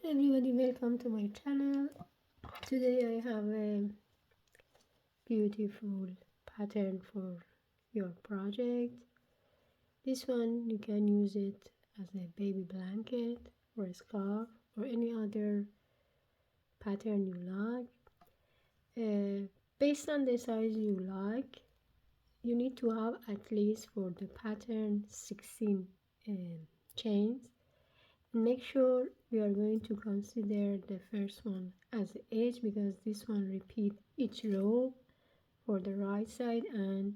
Everybody, welcome to my channel. Today I have a beautiful pattern for your project. This one you can use it as a baby blanket or a scarf or any other pattern you like. Based on the size you like, you need to have at least for the pattern 16 chains. Make sure we are going to consider the first one as the edge because this one repeat each row for the right side and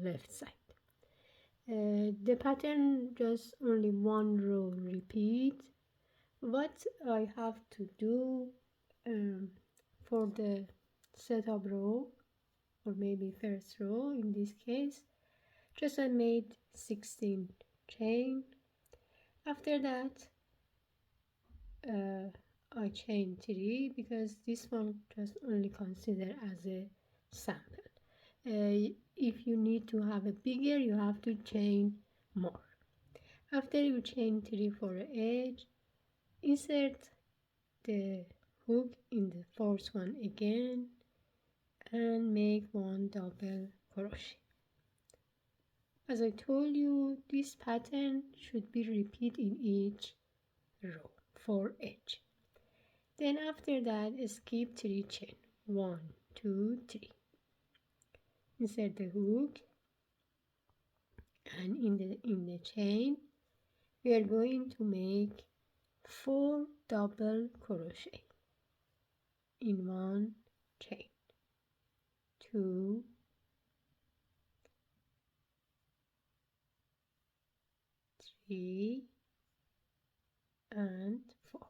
left side. The pattern just only one row repeat. What I have to do for the setup row, or maybe first row in this case, just I made 16 chain. After that I chain 3 because this one just only consider as a sample. If you need to have a bigger, you have to chain more. After you chain 3 for the edge, insert the hook in the first one again and make one double crochet. As I told you, this pattern should be repeated in each row for edge. Then after that, skip 3 chain. 1, 2, 3. Insert the hook, and in the chain we are going to make 4 double crochet in one chain. 2, 3, and 4.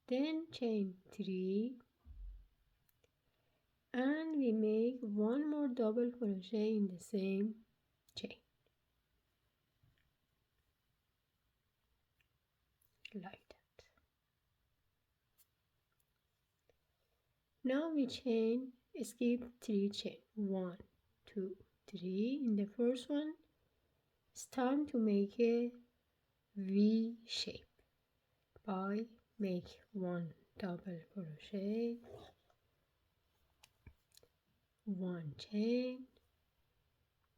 Then chain 3 and we make one more double crochet in the same chain, like that. Now we chain, skip 3 chain. 1, 2, 3. In the first one, it's time to make a V shape by make one double crochet, one chain,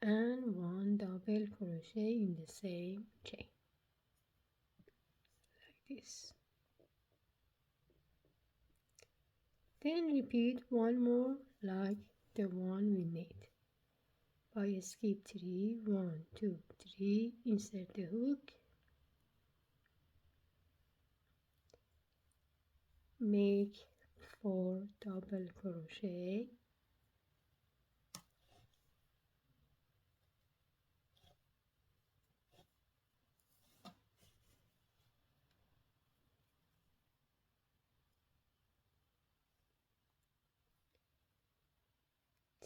and one double crochet in the same chain, like this. Then repeat one more like the one we made by skip 3, 1, 2, 3, insert the hook, make 4 double crochet,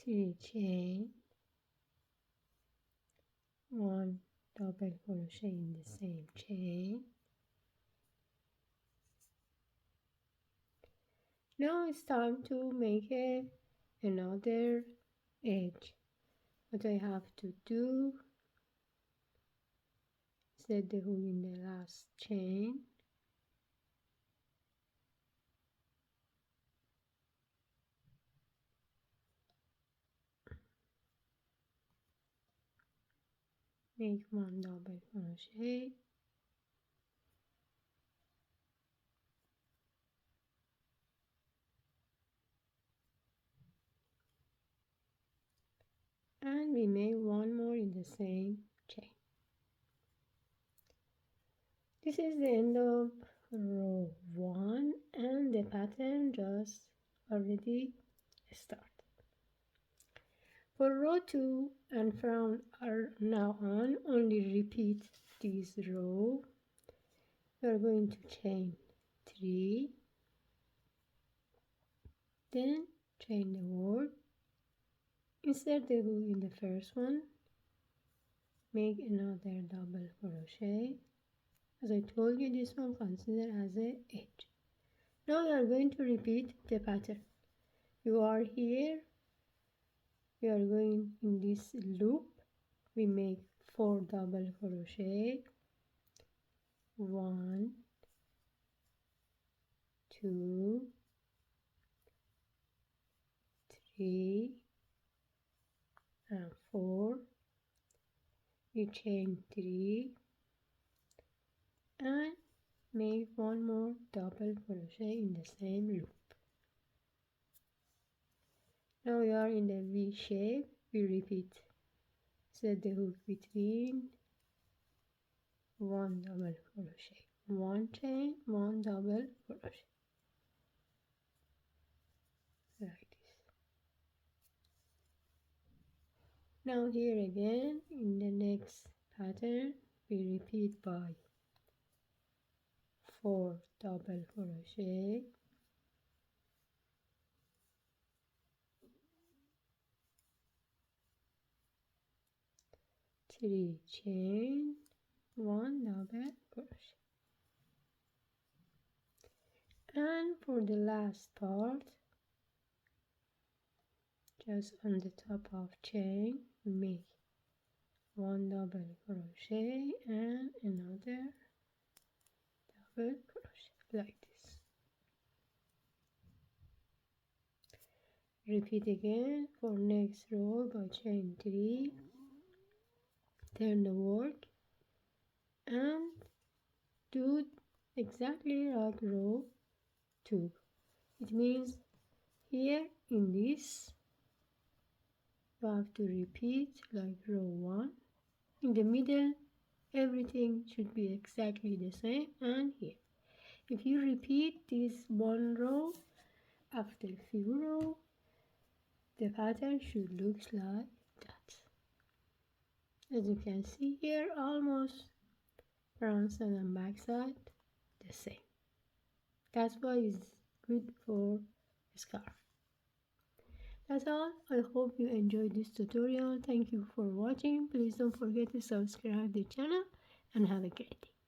three chain, one double crochet in the same chain. Now it's time to make another edge. What I have to do, set the hook in the last chain, make one double crochet, and we make one more in the same chain. This is the end of row 1 and the pattern just already started. For row 2 and from now on, only repeat this row. We are going to chain 3, then chain the word, insert the hook in the first one, make another double crochet. As I told you, this one consider as a edge. Now we are going to repeat the pattern. You are here, we are going in this loop, we make 4 double crochet, 1, 2, 3 and 4. You chain 3 and make one more double crochet in the same loop. Now we are in the V shape. We repeat. Set the hook between one double crochet, one chain, one double crochet, like this. Now here again in the next pattern we repeat by 4 double crochet, 3 chain, 1 double crochet. And for the last part, just on the top of chain, make 1 double crochet and another double crochet like this. Repeat again for next row by chain 3, turn the work and do exactly like row 2. It means here in this you have to repeat like row 1. In the middle everything should be exactly the same, and here if you repeat this one row after few rows, the pattern should look like that. As you can see here, almost front side and back side the same. That's why it's good for a scarf. That's all. I hope you enjoyed this tutorial. Thank you for watching. Please don't forget to subscribe the channel and have a great day.